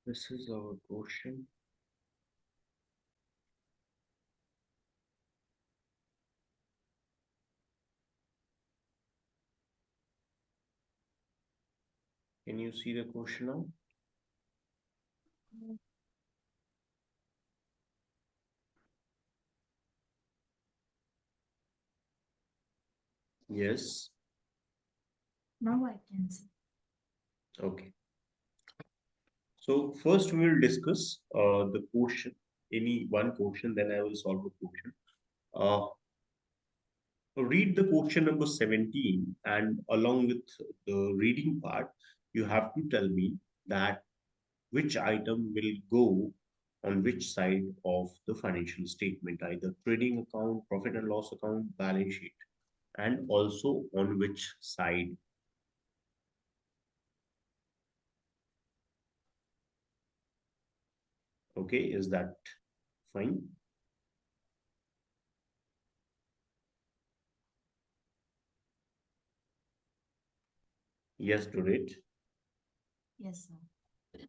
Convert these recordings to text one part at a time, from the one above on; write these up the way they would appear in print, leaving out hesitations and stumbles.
This is our question. Can you see the question now? Yes. Now I can see. Okay. So first we will discuss the question, any one question, then I will solve the question. Uh, Read the question number 17, and along with the reading part, you have to tell me that which item will go on which side of the financial statement, either trading account, profit and loss account, balance sheet, and also on which side. Okay, is that fine? Yes to it. Yes, sir.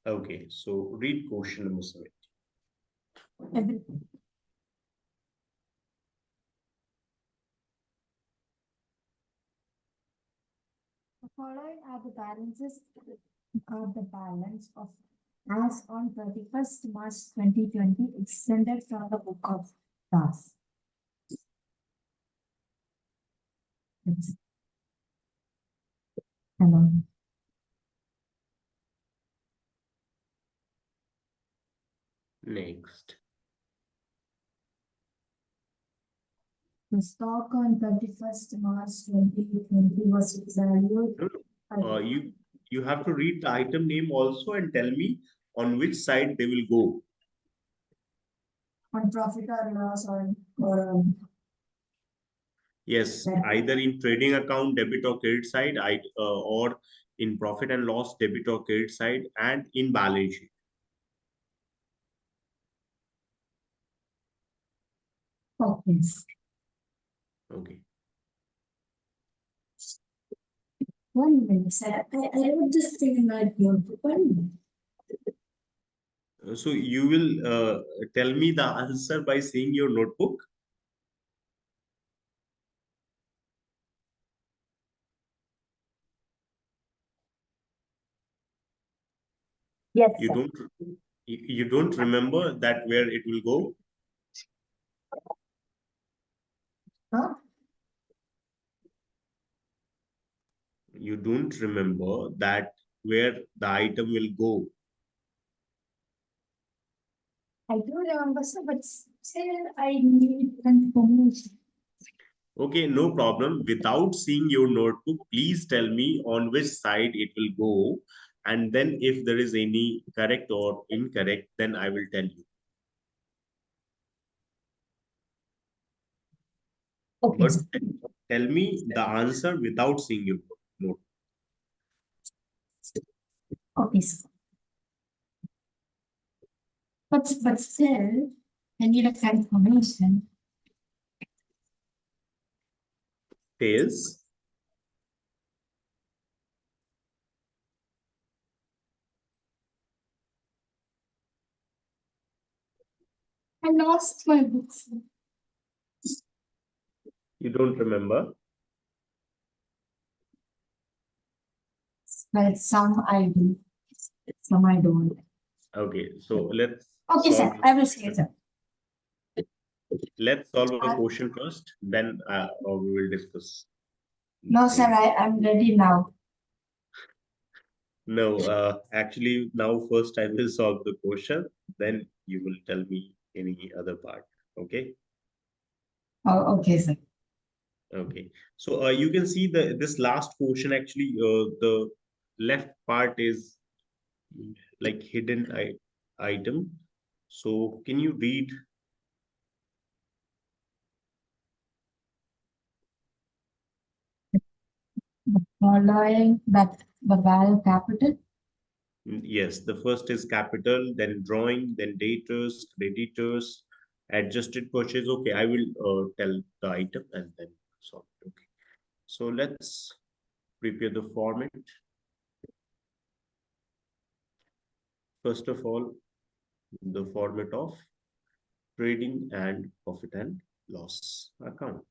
Okay, so read question number 7. Everything. The following are the balances are the balance of as on 31st March 2020 extended from the book of tasks. Hello. Next. The stock on 31st March 2020 was valued No, no. You have to read the item name also and tell me on which side they will go. on profit or loss or Yes, either in trading account debit or credit side, or in profit and loss debit or credit side, and in balance sheet. okay. Okay. 1 minute, sir. I wrote this thing in my notebook. 1 minute. So you will tell me the answer by seeing your notebook. Yes, You sir. don't you don't remember that where it will go. Huh? You don't remember that where the item will go. I do remember, sir, but still I need confirmation. Okay, no problem. Without seeing your notebook, please tell me on which side it will go. And then if there is any correct or incorrect, then I will tell you. Okay, But sir. tell me the answer without seeing your note. Okay, sir. But still, I need a confirmation. Says, I lost my books. you don't remember. Well, some I do, some I don't. Okay, so let's Okay, sir. solve I this will say, question. sir. Let's solve the question first, then we will discuss. No, sir, I'm ready now. No, actually, now first I will solve the question, then you will tell me any other part. Okay. Oh, okay, sir. Okay. So you can see this last portion actually, the left part is like hidden item. So can you read? The following that the value capital. Yes, the first is capital, then drawing, then debtors, creditors, adjusted purchase. Okay, I will tell the item and then solve it. Okay. So let's prepare the format. First of all, the format of trading and profit and loss account.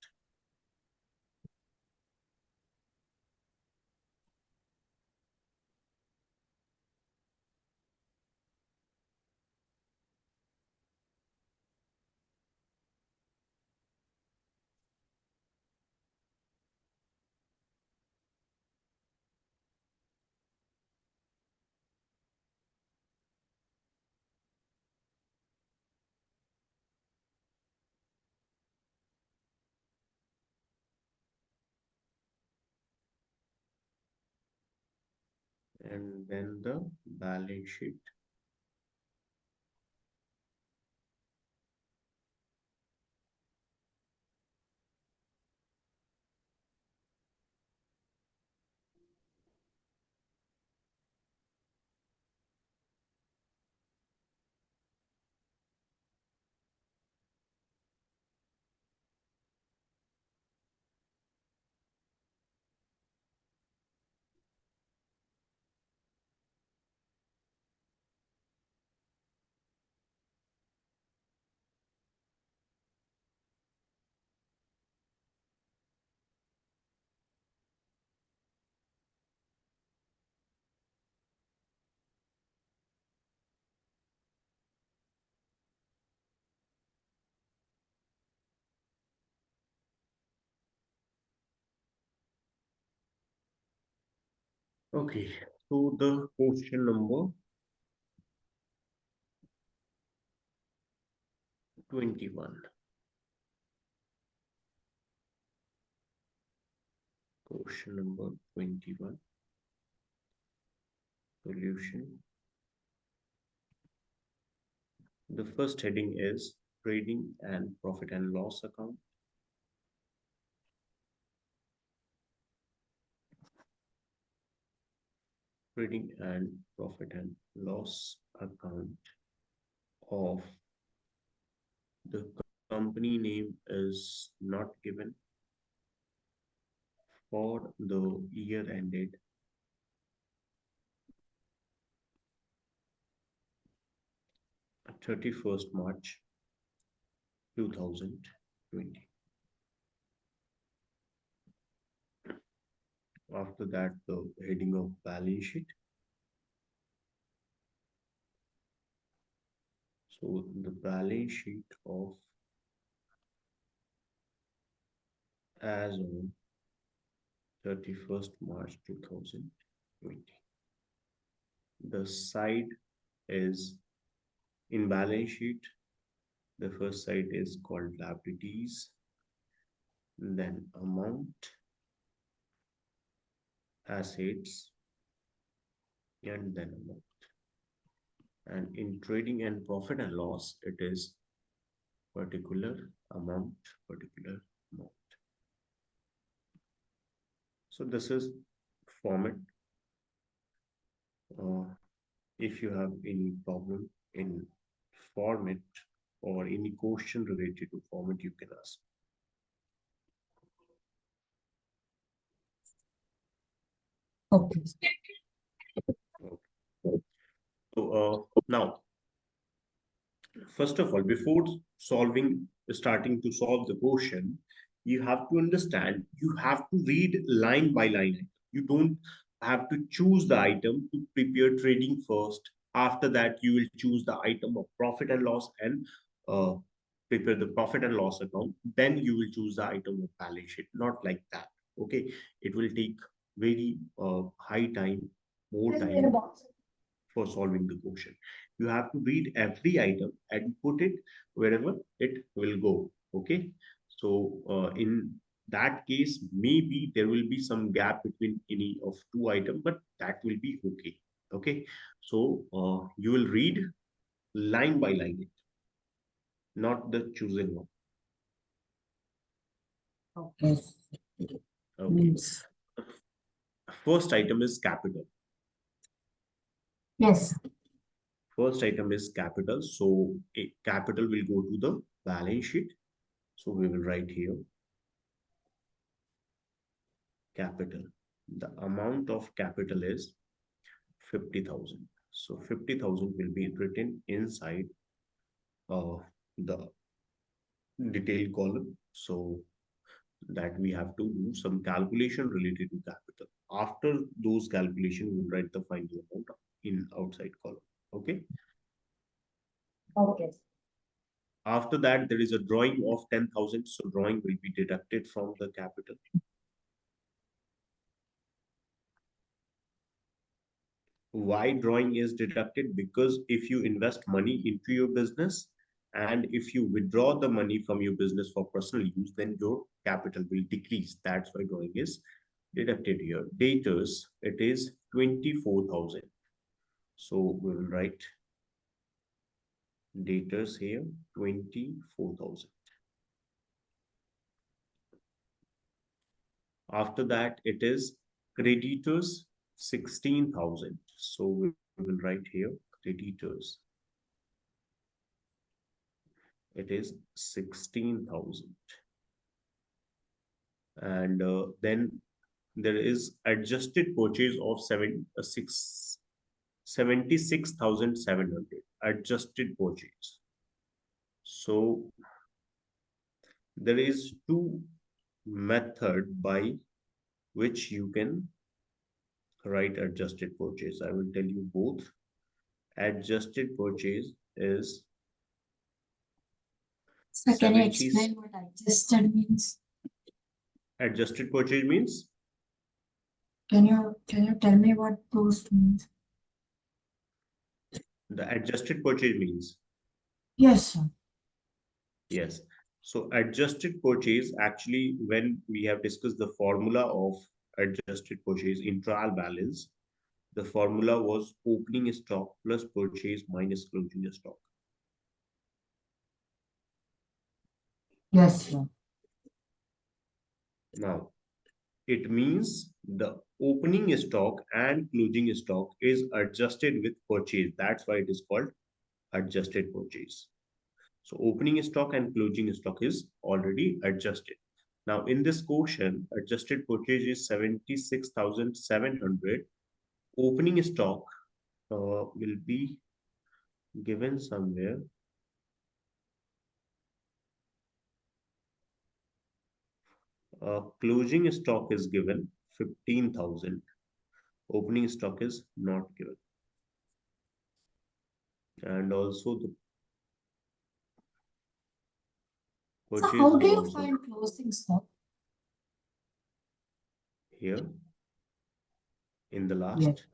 And then the balance sheet. Okay, so the question number 21. Question number 21. Solution. The first heading is trading and profit and loss account. Trading and profit and loss account of the company name is not given for the year ended 31st March 2020. After that, the heading of balance sheet. So the balance sheet of as on 31st March 2020. The side is in balance sheet. The first side is called liabilities, then amount, assets, and then amount. And in trading and profit and loss, it is particular amount, particular amount. So this is format. Uh, if you have any problem in format or any question related to format, you can ask. Okay. Okay. So now, first of all, before starting to solve the question, you have to understand, you have to read line by line. You don't have to choose the item to prepare trading first. After that, you will choose the item of profit and loss and uh, prepare the profit and loss account. Then you will choose the item of balance sheet. Not like that. Okay, it will take very high time, more time for solving the question. You have to read every item and put it wherever it will go. Okay. So in that case, maybe there will be some gap between any of two items, but that will be okay. Okay. So you will read line by line, not the chosen one. Okay. Okay. Yes. First item is capital. Yes. First item is capital. So capital will go to the balance sheet. So we will write here capital. The amount of capital is 50,000. So 50,000 will be written inside the detailed column. So that we have to do some calculation related to capital. After those calculation, we'll write the final amount in outside column. Okay. Okay. After that, there is a drawing of 10,000. So drawing will be deducted from the capital. Why drawing is deducted? Because if you invest money into your business and if you withdraw the money from your business for personal use, then your capital will decrease. That's why drawing is deducted here. Debtors, it is 24,000. So we'll write debtors here 24,000. After that, it is creditors 16,000. So we will write here creditors. It is 16,000. And then there is adjusted purchase of 76,700 adjusted purchase. So there is two method by which you can write adjusted purchase. I will tell you both. Adjusted purchase is So can you 70. explain what adjusted means? Adjusted purchase means Can you tell me what those means? the adjusted purchase means Yes, sir. yes. So adjusted purchase, actually when we have discussed the formula of adjusted purchase in trial balance, the formula was opening stock plus purchase minus closing stock. Yes, sir. Now it means the opening stock and closing stock is adjusted with purchase. That's why it is called adjusted purchase. So opening stock and closing stock is already adjusted. Now in this quotient, adjusted purchase is 76,700. Opening stock will be given somewhere. Closing stock is given 15,000. Opening stock is not given. And also the So purchase how is do you also find closing stock? here in the Yes. last.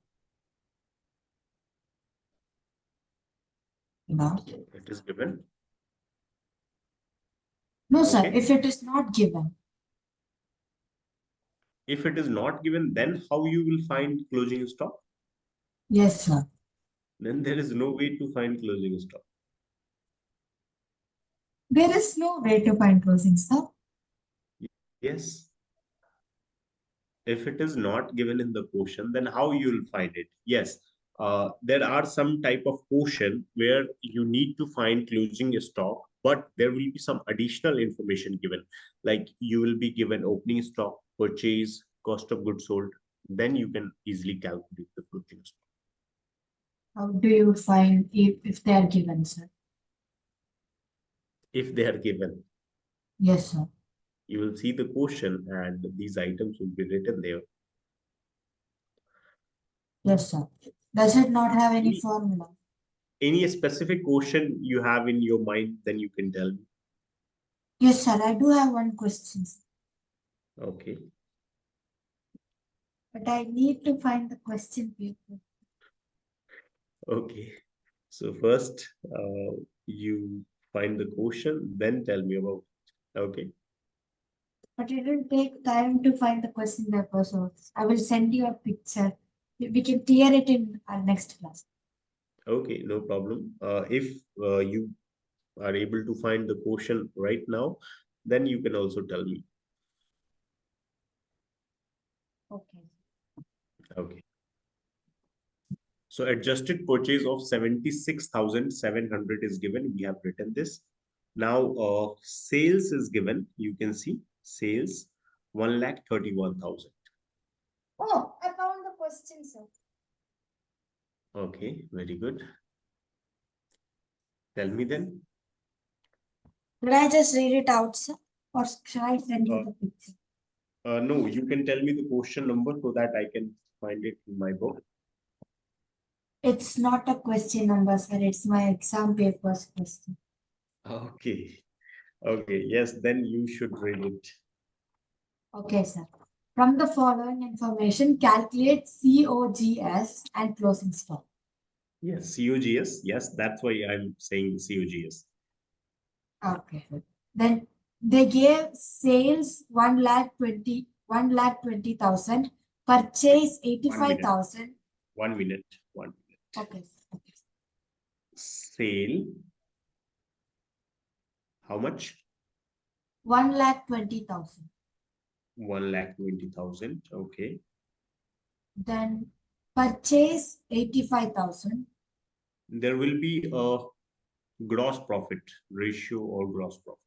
No. It is given. No, sir. Okay. If it is not given. If it is not given, then how you will find closing stock? Yes, sir. Then there is no way to find closing stock. There is no way to find closing stock. Yes. If it is not given in the quotient, then how you will find it? Yes. There are some type of quotient where you need to find closing stock, but there will be some additional information given. Like you will be given opening stock, purchase, cost of goods sold. Then you can easily calculate the closing stock. How do you find if they are given, sir? If they are given, Yes, sir. you will see the quotient and these items will be written there. Yes, sir. Does it not have any Any formula? any specific quotient you have in your mind, then you can tell me. Yes, sir. I do have one question, Okay. but I need to find the question paper. Okay. So first, you find the quotient, then tell me about it. Okay. But it will take time to find the question paper, so I will send you a picture. We can clear it in our next class. Okay, no problem. If you are able to find the quotient right now, then you can also tell me. Okay. Okay. So adjusted purchase of 76,700 is given. We have written this. Now sales is given. You can see sales 1,31,000. Oh, I found the question, sir. Okay, very good. Tell me then. Should I just read it out, sir? Or shall I send you Uh, the picture? no, you can tell me the question number so that I can find it in my book. It's not a question number, sir. It's my exam papers question. Okay. Okay. Yes, then you should read it. Okay, sir. From the following information, calculate COGS and closing stock. Yes, COGS. Yes, that's why I'm saying COGS. Okay. Then they gave sales 1,20,000, Wait, purchase 1 minute. 85,000. 1 minute. 1 minute. Okay. Okay. Sale. How much? 1,20,000. 1,20,000. Okay. Then purchase 85,000. There will be a gross profit ratio or gross profit.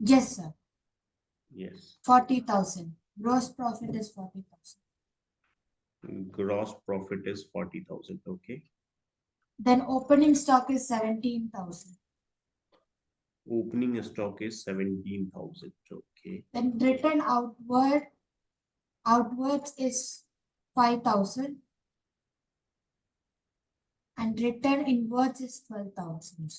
Yes, sir. Yes. 40,000. Gross profit is 40,000. Gross profit is 40,000. Okay. Then opening stock is 17,000. Opening stock is 17,000. Okay. Then return outwards is 5,000 and return inwards is 12,000.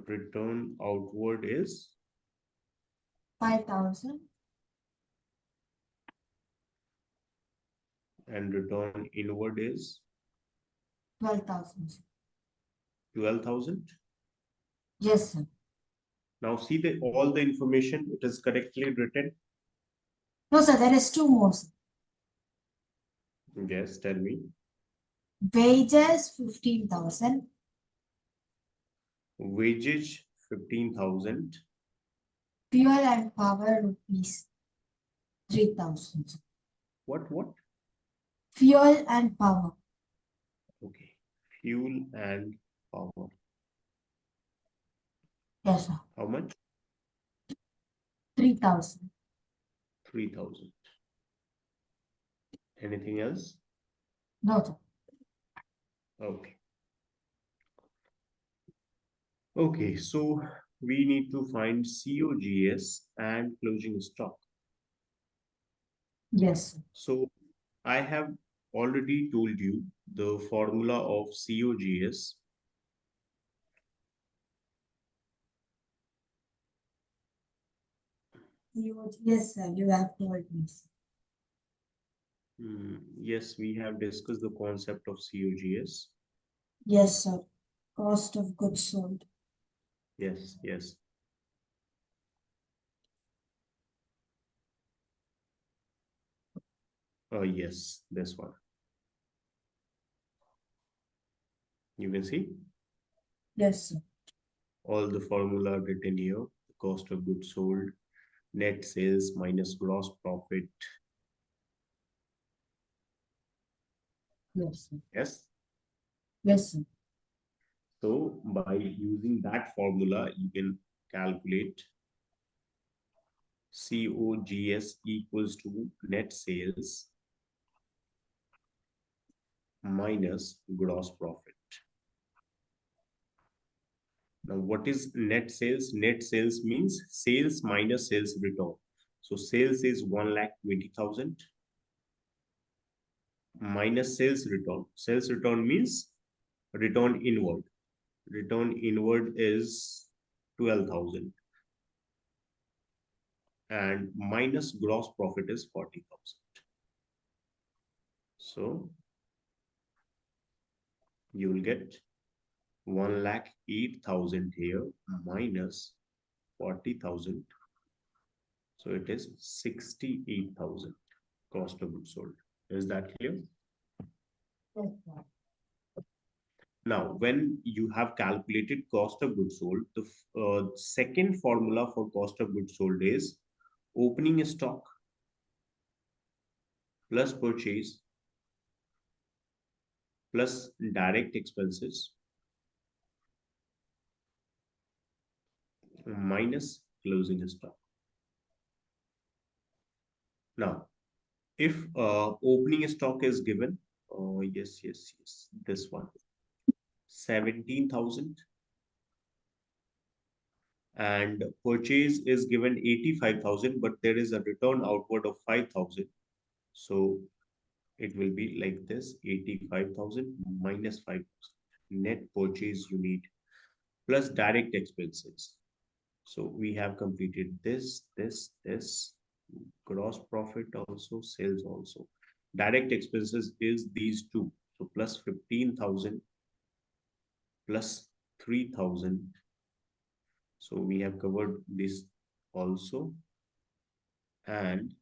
Return outward is 5,000 and return inward is 12,000. 12,000. Yes, sir. Now see the all the information, it is correctly written. No, sir, there is two more, sir. Yes, tell me. Wages 15,000. Wages 15,000. Fuel and power rupees 3,000. What? Fuel and power. Okay. Fuel and power. Yes, sir. How much? 3,000. 3,000. Anything else? No, sir. Okay. Okay, so we need to find COGS and closing stock. Yes, sir. So I have already told you the formula of COGS. Yes, sir. You have told me. Yes, we have discussed the concept of COGS. Yes, sir. Cost of goods sold. Yes. Yes, this one. You can see Yes, sir. all the formula written here. The cost of goods sold, net sales minus gross profit. Yes, sir. Yes. Yes, sir. So by using that formula, you can calculate COGS equals to net sales minus gross profit. Now, what is net sales? Net sales means sales minus sales return. So sales is 1,20,000 minus sales return. Sales return means return inward. Return inward is 12,000 and minus gross profit is 40,000. So you will get 1,08,000 here minus 40,000. So it is 68,000 cost of goods sold. Is that clear? Yes, sir. Now, when you have calculated cost of goods sold, the second formula for cost of goods sold is opening stock plus purchase plus direct expenses minus closing stock. Now, if opening stock is given, Yes, yes, yes. This one. 17,000, and purchase is given 85,000, but there is a return outward of 5,000. So it will be like this: 85,000 minus 5,000. Net purchase unit plus direct expenses. So we have completed this, gross profit also, sales also. Direct expenses is these two. So plus 15,000 plus 3,000. So we have covered this also. And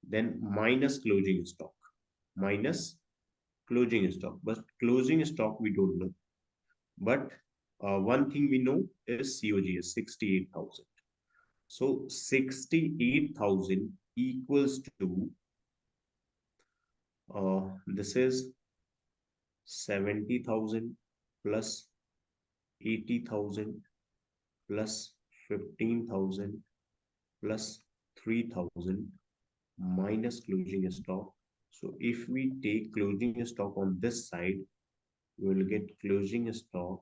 then minus closing stock. Minus closing stock. But closing stock we don't know. But one thing we know is COGS 68,000. So 68,000 equals to this is 70,000 plus 80,000 plus 15,000 plus 3,000 minus closing stock. So if we take closing stock on this side, we will get closing stock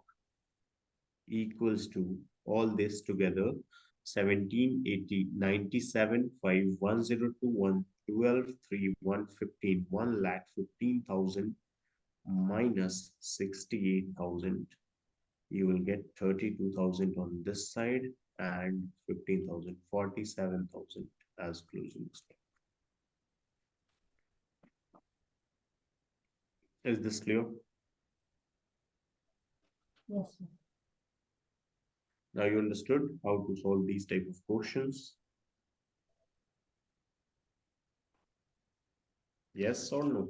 equals to all this together: 17, 80, 97, 5, 1021, 12, 3, 115, 1,15,000 minus 68,000. You will get 32,000 on this side and 15,000, 47,000 as closing stock. Is this clear? Yes, sir. Now you understood how to solve these type of questions? Yes or no?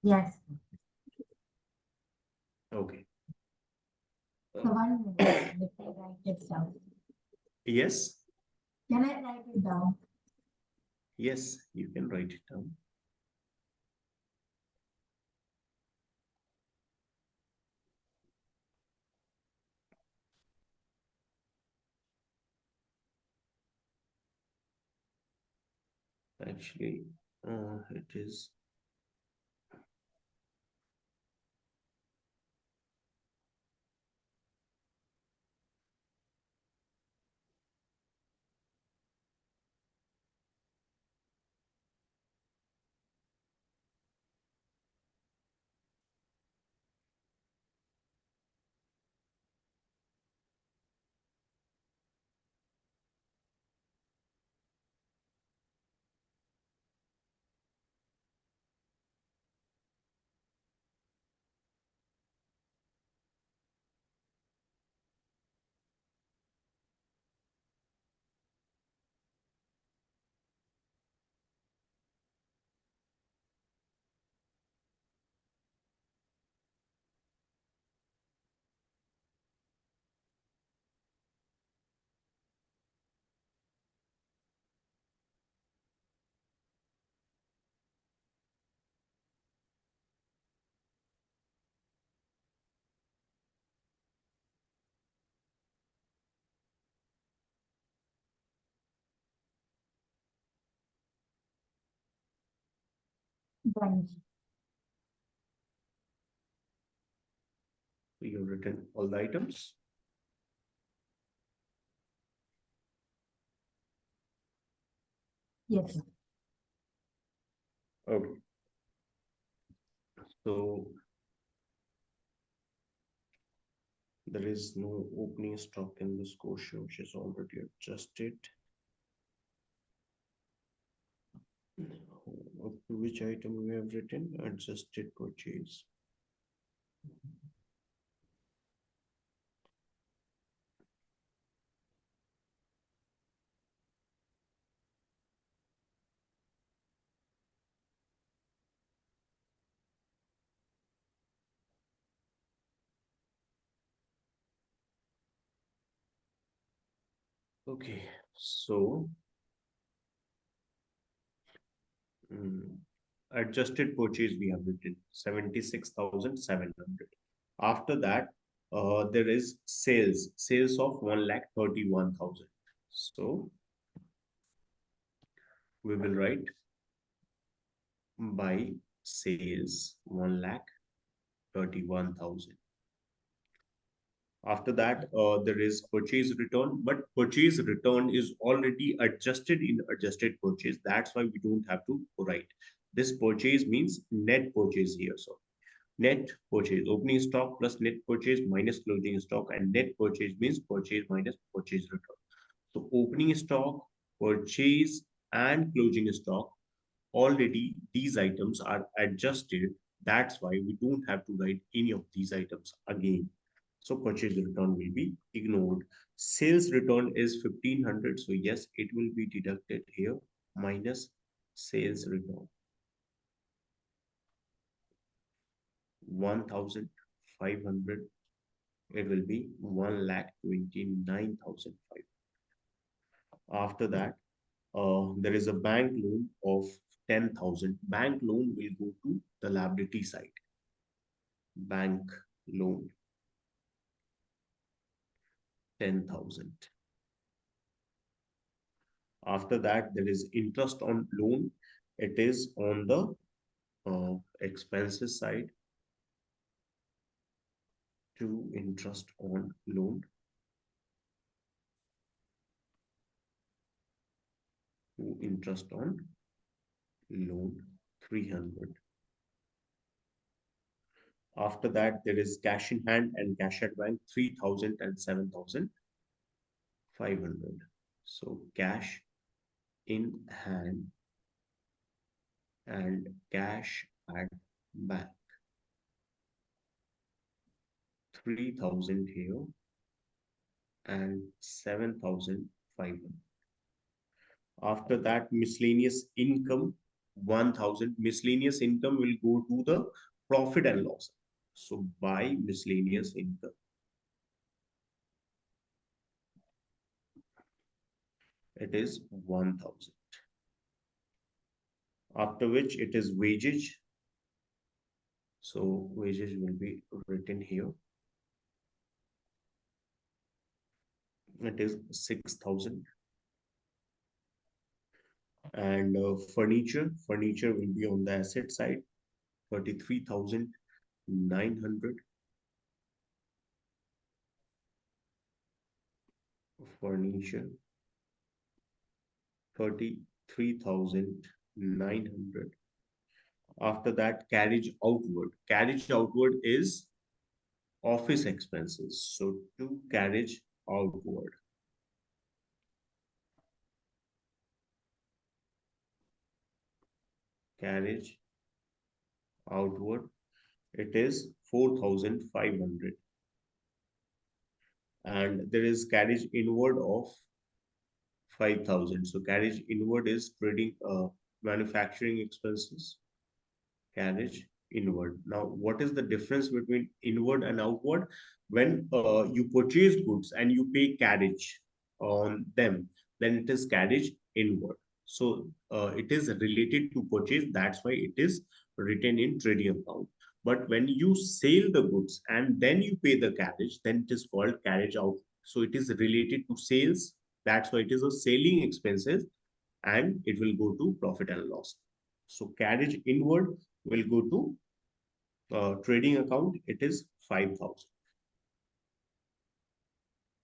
Yes. Okay. So one minute, let me write it down. Yes, Can I write it down? yes, you can write it down. Actually, it is Done. you've written all the items. Yes, sir. Okay. So there is no opening stock in this question, which is already adjusted. Up to which item we have written adjusted purchase. Okay, so mm, adjusted purchase we have written 76,700. After that, there is sales of 1,31,000. So we will write by sales 1,31,000. After that, there is purchase return, but purchase return is already adjusted in adjusted purchase. That's why we don't have to write. This purchase means net purchase here. So net purchase, opening stock plus net purchase minus closing stock, and net purchase means purchase minus purchase return. So opening stock, purchase, and closing stock, already these items are adjusted. That's why we don't have to write any of these items again. So purchase return will be ignored. Sales return is 1500. So yes, it will be deducted here minus sales return 1500. It will be 1,29,500. After that, there is a bank loan of 10,000. Bank loan will go to the liability side. Bank loan 10,000. After that, there is interest on loan. It is on the expenses side. To interest on loan, to interest on loan 300. After that, there is cash in hand and cash at bank 3,000 and 7,500. So cash in hand and cash at bank 3,000 here and 7,500. After that, miscellaneous income 1,000. Miscellaneous income will go to the profit and loss. So by miscellaneous income, it is 1,000. After which it is wages. So wages will be written here. It is 6,000. And furniture will be on the asset side, 33,900. Furniture 33,900. After that, carriage outward. Carriage outward is office expenses. So to carriage outward, carriage outward, it is 4,500. And there is carriage inward of 5,000. So carriage inward is trading manufacturing expenses, carriage inward. Now, what is the difference between inward and outward? When you purchase goods and you pay carriage on them, then it is carriage inward. So it is related to purchase. That's why it is written in trading account. But when you sell the goods and then you pay the carriage, then it is called carriage out. So it is related to sales. That's why it is a selling expenses and it will go to profit and loss. So carriage inward will go to trading account. It is 5,000.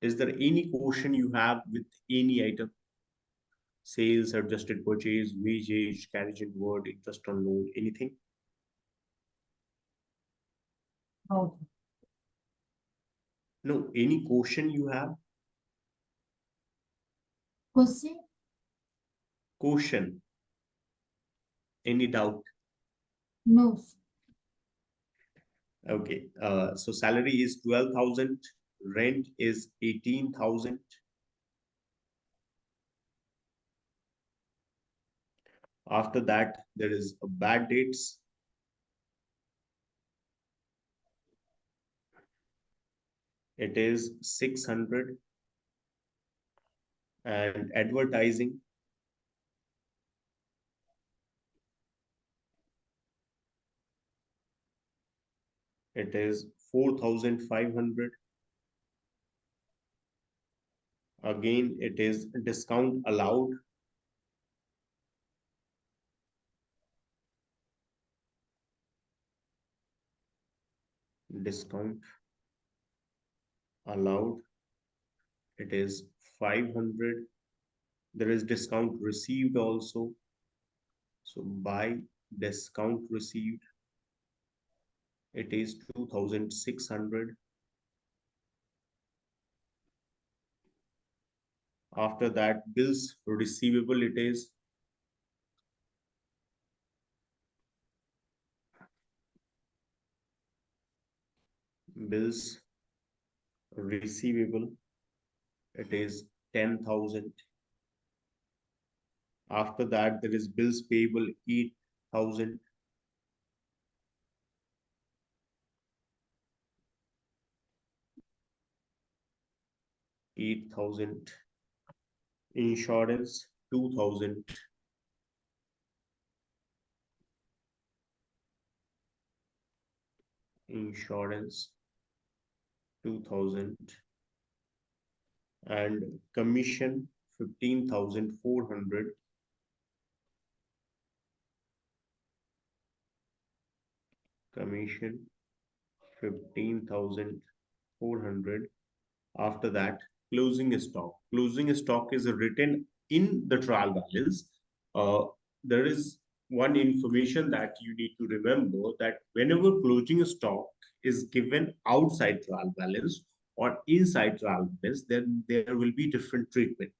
Is there any question you have with any item? Sales, adjusted purchase, wages, carriage inward, interest on loan, anything? Oh, No, any question you have? question? Question, any doubt? No. Okay, so salary is 12,000, rent is 18,000. After that, there is a bad dates. It is 600. And advertising, it is 4,500. Again, it is discount allowed. discount allowed, it is 500. There is discount received also. So by discount received, it is 2600. After that, bills receivable, it is bills receivable, it is 10,000. After that, there is bills payable 8,000. 8,000. Insurance 2,000. Insurance 2,000. And commission 15,400. Commission 15,400. After that, closing stock. Closing stock is written in the trial balance. Uh, there is one information that you need to remember, that whenever closing stock is given outside trial balance or inside trial balance, then there will be different treatment.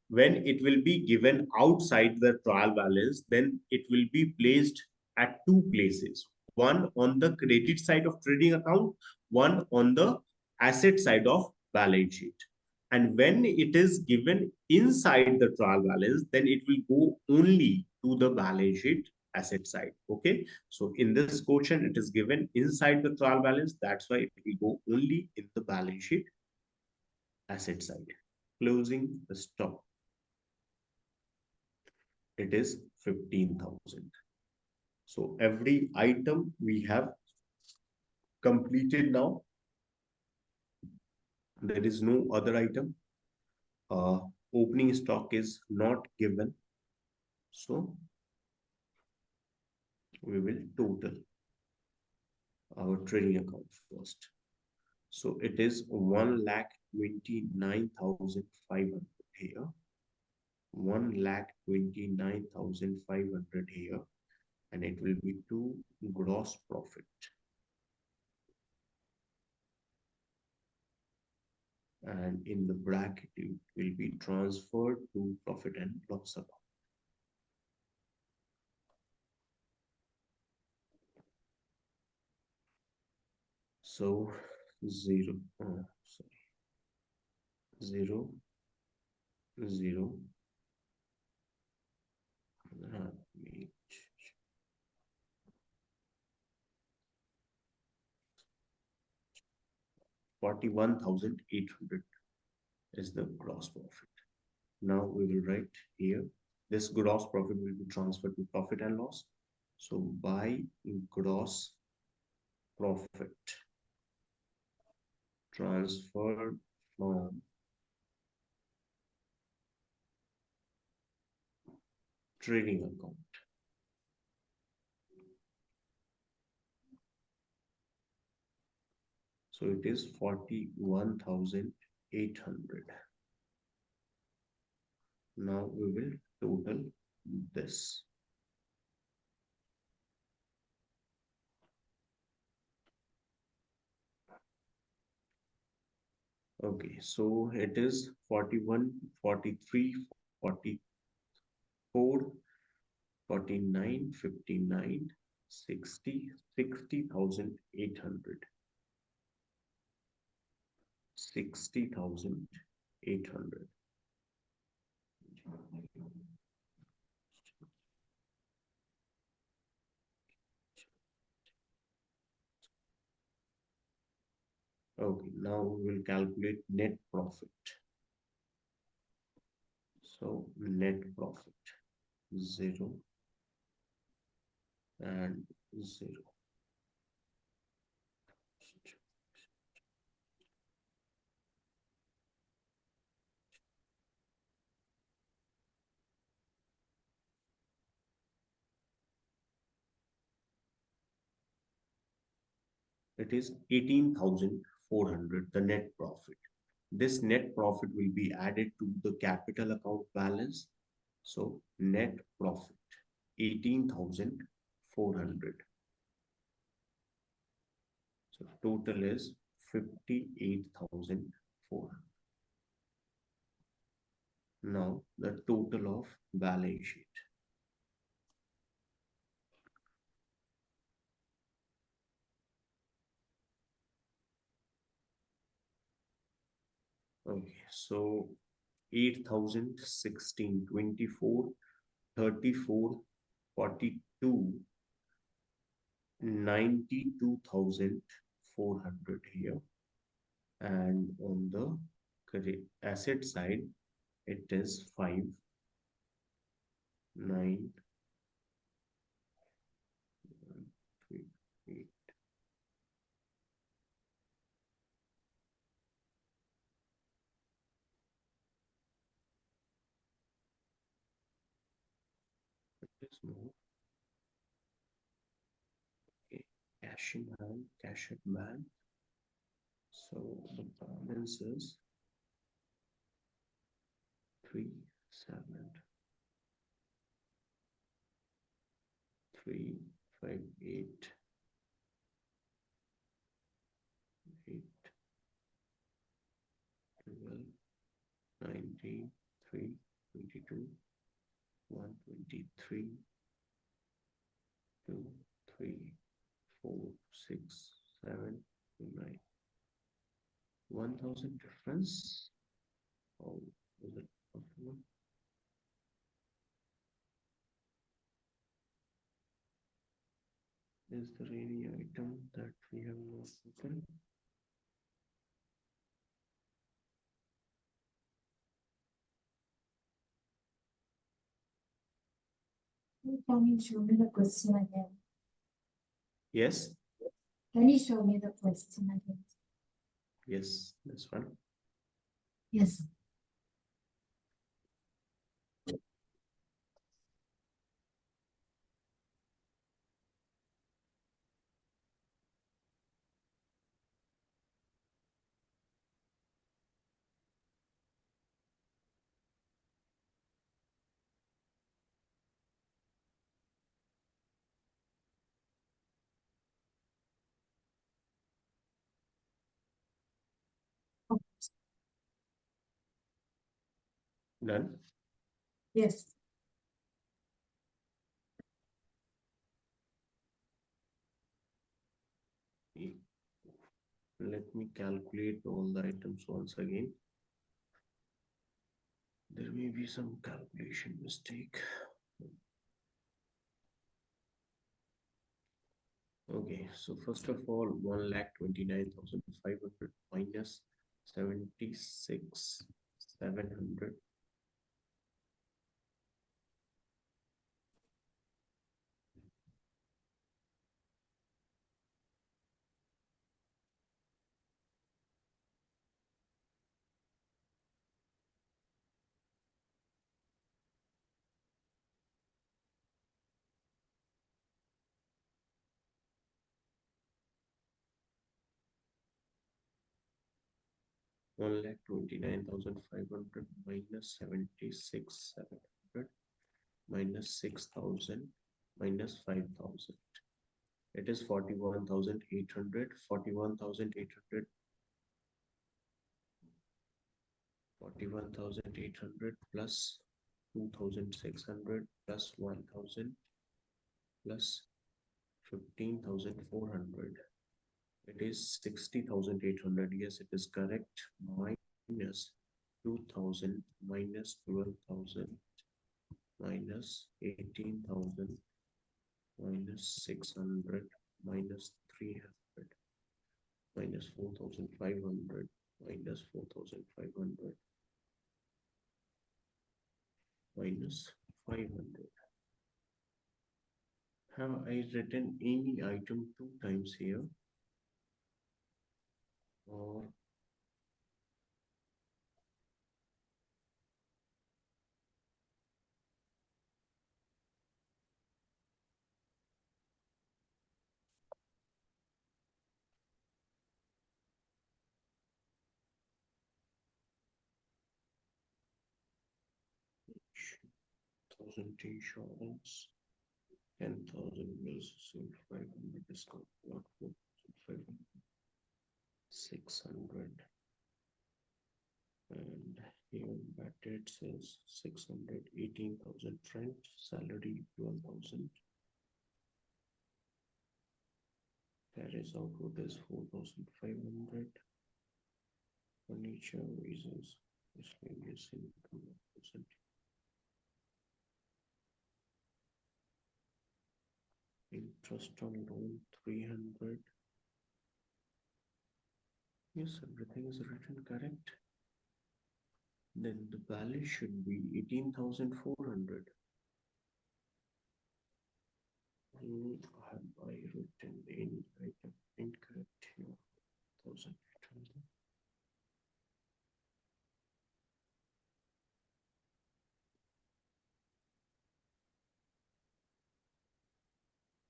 When it will be given outside the trial balance, then it will be placed at two places, one on the credit side of trading account, one on the asset side of balance sheet. And when it is given inside the trial balance, then it will go only to the balance sheet asset side. Okay, so in this quotient it is given inside the trial balance, that's why it will go only in the balance sheet asset side. Closing the stock, it is 15,000. So every item we have completed now. There is no other item. Uh, Opening stock is not given. So we will total our trading account first. So it is 1,29,500 here. 1,29,500 here. And it will be to gross profit. And in the bracket it will be transferred to profit and loss account. So 0, sorry, 0, 0, 41,800 is the gross profit. Now we will write here, this gross profit will be transferred to profit and loss. So by gross profit transferred from trading account. So it is 41,800. Now we will total this. Okay, so it is 41, 43, 44, 49, 59, 60, 60,800. 60,800. Okay, now we will calculate net profit. So net profit 0 and 0. It is 18,400, the net profit. This net profit will be added to the capital account balance. So net profit 18,400. So total is 58,400. Now the total of balance sheet. Okay, so 8,000, 16, 24, 34, 42, 92,400 here. And on the asset side, it is 5, 9, 3, 8. It is more. Okay. Cash in hand, cash at bank. So the balance is 3, 7, 3, 5, 8, 8, 12, 19, 3, 22, 123, 2, 3, 4, 6, 7, 9. 1,000 difference. How is it possible? Is there any item that we have not opened? Can you show me the question again? Yes, Can you show me the question again? yes, this one. Yes. Done. Yes. Let me calculate all the items once again. There may be some calculation mistake. Okay, so first of all, 1,29,500 minus 76,700. 1,29,500 minus 76,700 minus 6,000 minus 5,000. It is 41,800. 41,800. 41,800 plus 2,600 plus 1,000 plus 15,400. It is 60,800. Yes, it is correct. Minus 2,000 minus 12,000 minus 18,000 minus 600 minus 300 minus 4,500 minus 4,500 minus 500. Have I written any item two times here? Or insurance, 10,000 bills, 500 discount, 4,500, 600, and here bad debt says 600, 18,000 rent, salary 12,000, carries output is 4,500, furniture wages, miscellaneous income, interest on loan 300. Yes, everything is written correct. Then the balance should be 18,400. Have I written any item incorrect here? 1,800.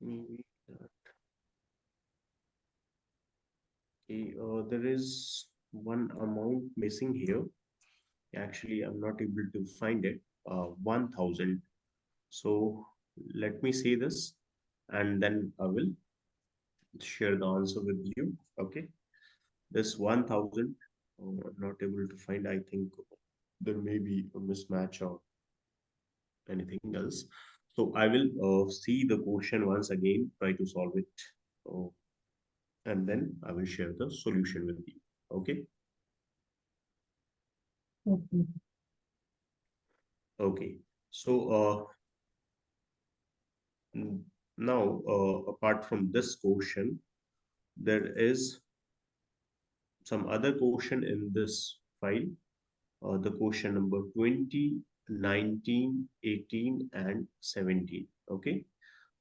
Maybe that. Okay, there is one amount missing here. Actually, I'm not able to find it. 1,000. So let me say this and then I will share the answer with you. Okay. This 1,000, not able to find. I think there may be a mismatch or anything else. So I will see the question once again, try to solve it, uh, and then I will share the solution with you. Okay. Okay. Okay. So now apart from this question, there is some other question in this file. The question number 20, 19, 18, and 17. Okay.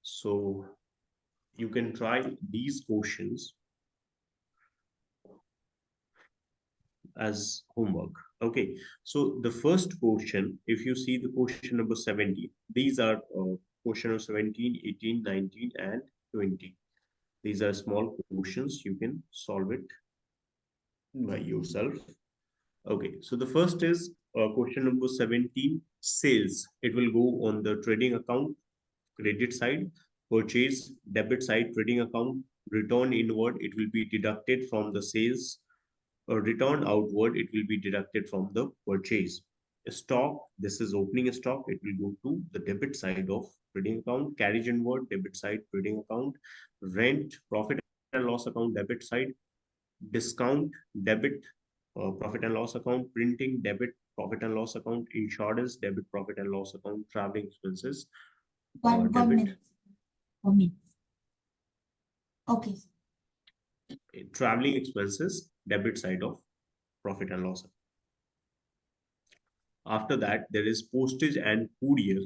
So you can try these questions as homework. Okay. So the first question, if you see the question number 17, these are question of 17, 18, 19, and 20. These are small questions. You can solve it by yourself. Okay, so the first is question number 17, sales. It will go on the trading account, credit side, purchase, debit side, trading account, return inward, it will be deducted from the sales, or return outward, it will be deducted from the purchase. Stock, this is opening stock, it will go to the debit side of trading account, carriage inward, debit side, trading account, rent, profit and loss account, debit side, discount, debit, profit and loss account, printing, debit, profit and loss account, insurance, debit, profit and loss account, traveling expenses, One debit, minute. 1 minute. Okay. traveling expenses, debit side of profit and loss. After that, there is postage and courier.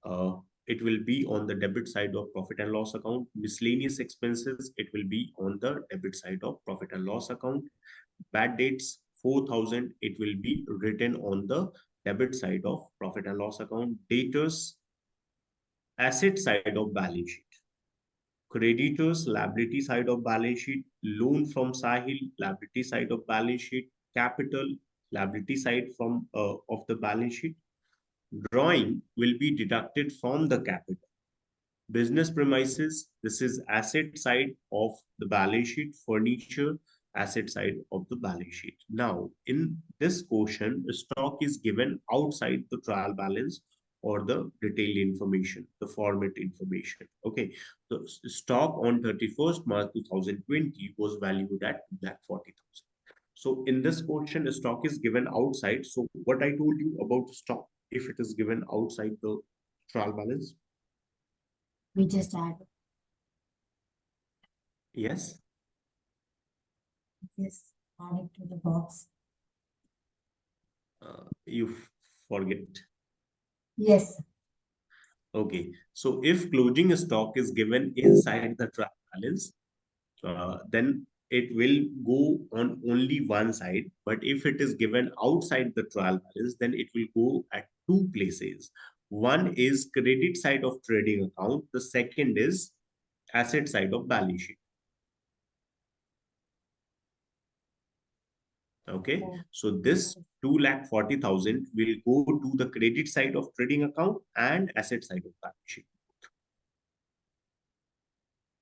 Uh, it will be on the debit side of profit and loss account. Miscellaneous expenses, it will be on the debit side of profit and loss account. Bad dates, 4,000, it will be written on the debit side of profit and loss account. Debtors, asset side of balance sheet. Creditors, liability side of balance sheet. Loan from Sahil, liability side of balance sheet. Capital, liability side from of the balance sheet. Drawing will be deducted from the capital. Business premises, this is asset side of the balance sheet. Furniture, asset side of the balance sheet. Now, in this quotient, the stock is given outside the trial balance or the detailed information, the format information. Okay, so stock on 31st March 2020 was valued at 40,000. So in this quotient, the stock is given outside. So what I told you about stock, if it is given outside the trial balance, We just add. yes. Yes. Add it to the box. You forget. Yes. Okay, so if closing stock is given inside the trial balance, then it will go on only one side. But if it is given outside the trial balance, then it will go at two places. One is credit side of trading account. The second is asset side of balance sheet. Okay, Oh, so this 2,40,000 will go to the credit side of trading account and asset side of balance sheet.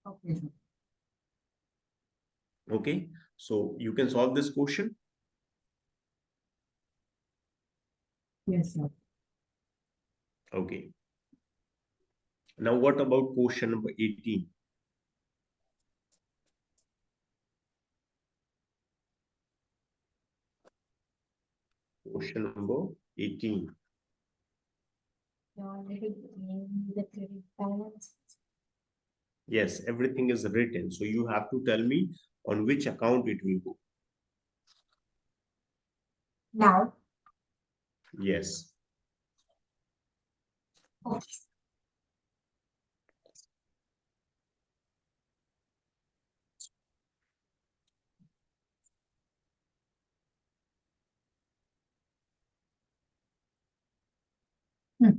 okay, sir. Okay, so you can solve this question. Yes, sir. Okay, now what about question number 18? Question number 18. You already gave me the credit balance. Yes, everything is written. So you have to tell me on which account it will go. Now, Yes. okay.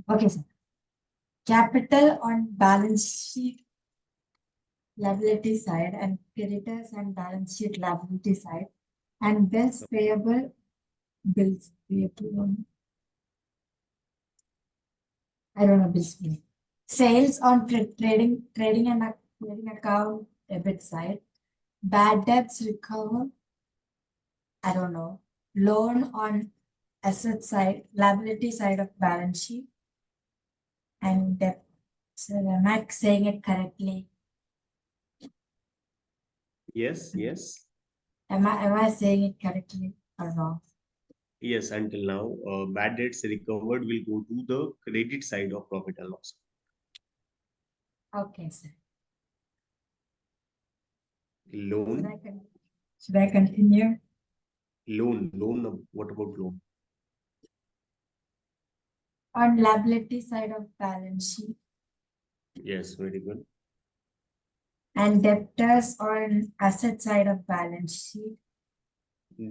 Okay, sir. Capital on balance sheet liability side and creditors and balance sheet liability side and bills payable on, I don't know bills payable. Sales on trading account debit side, bad debts recover, I don't know. Loan on asset side, liability side of balance sheet and debt. So am I saying it correctly? Yes, yes. Am I saying it correctly or wrong? Yes, until now, bad debts recovered will go to the credit side of profit and loss. Okay, sir. Should Loan, I con- should I continue? loan, what about loan? On liability side of balance sheet Yes, very good. and debtors on asset side of balance sheet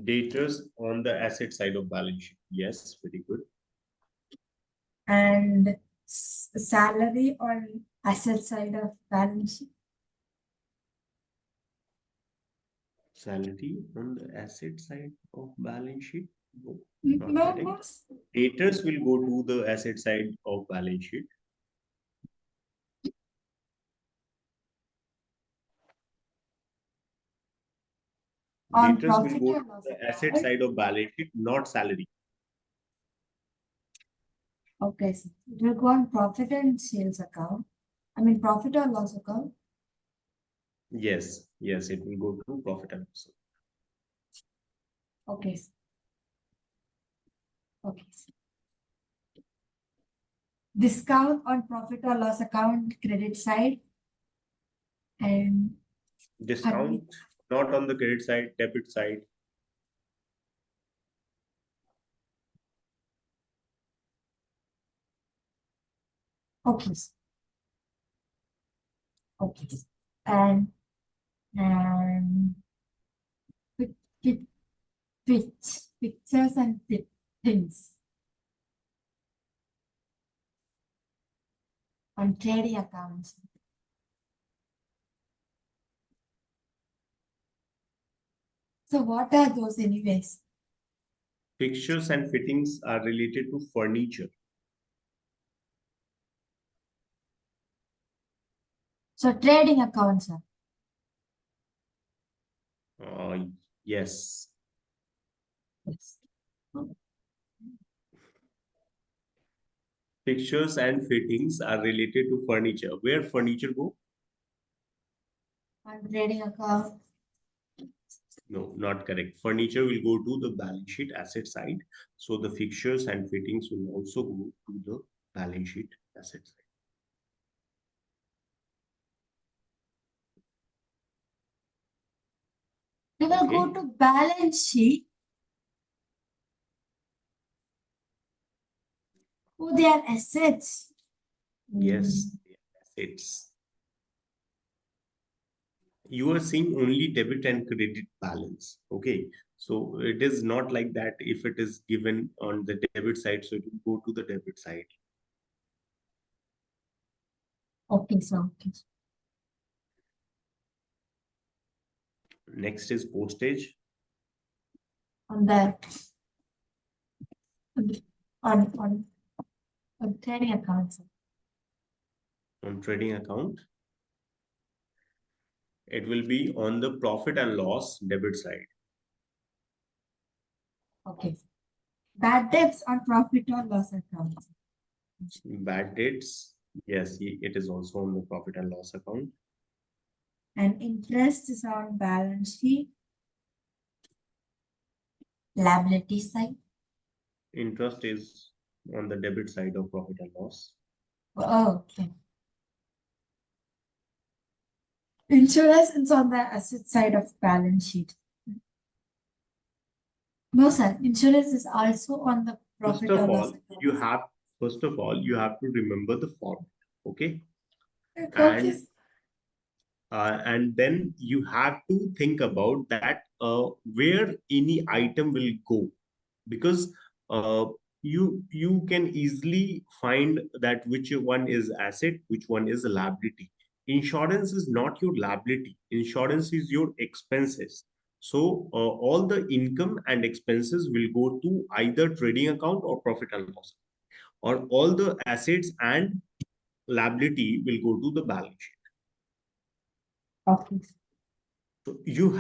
Debtors on the asset side of balance sheet. Yes, very good. and salary on asset side of balance sheet. Salary on the asset side of balance sheet. No, not No, correct. boss. Debtors will go to the asset side of balance sheet. On Debtors will profit go to or loss the asset account. side of balance sheet, not salary. Okay, so it will go on profit and sales account. I mean, profit or loss account. Yes, yes, it will go to profit and loss. Okay, okay. Discount on profit or loss account credit side and Discount not on the credit side, debit side. okay, okay, and and pic- pic- pictures and things on trading accounts. So what are those anyways? Fixtures and fittings are related to furniture. So trading accounts are. Uh, yes. Yes. Fixtures and fittings are related to furniture. Where furniture go? On trading account. No, not correct. Furniture will go to the balance sheet asset side. So the fixtures and fittings will also go to the balance sheet asset side. They will go Okay. to balance sheet. Oh, they are assets. Yes. Assets. You are seeing only debit and credit balance. Okay. So it is not like that. If it is given on the debit side, so it will go to the debit side. Okay, so okay. Next is postage. the on on on trading accounts. On trading account, it will be on the profit and loss debit side. Okay. Bad debts on profit or loss accounts. Bad debts, yes, it is also on the profit and loss account. And interest is on balance sheet, liability side. Interest is on the debit side of profit and loss. Oh, okay. Insurance is on the asset side of balance sheet. No, sir. Insurance is also on the First profit of or loss all, you account. have first of all you have to remember the form, okay? Okay. And then you have to think about that where any item will go, because uh, you can easily find that which one is asset, which one is a liability. Insurance is not your liability, insurance is your expenses. So all the income and expenses will go to either trading account or profit and loss, or all the assets and liability will go to the balance sheet. Okay. So you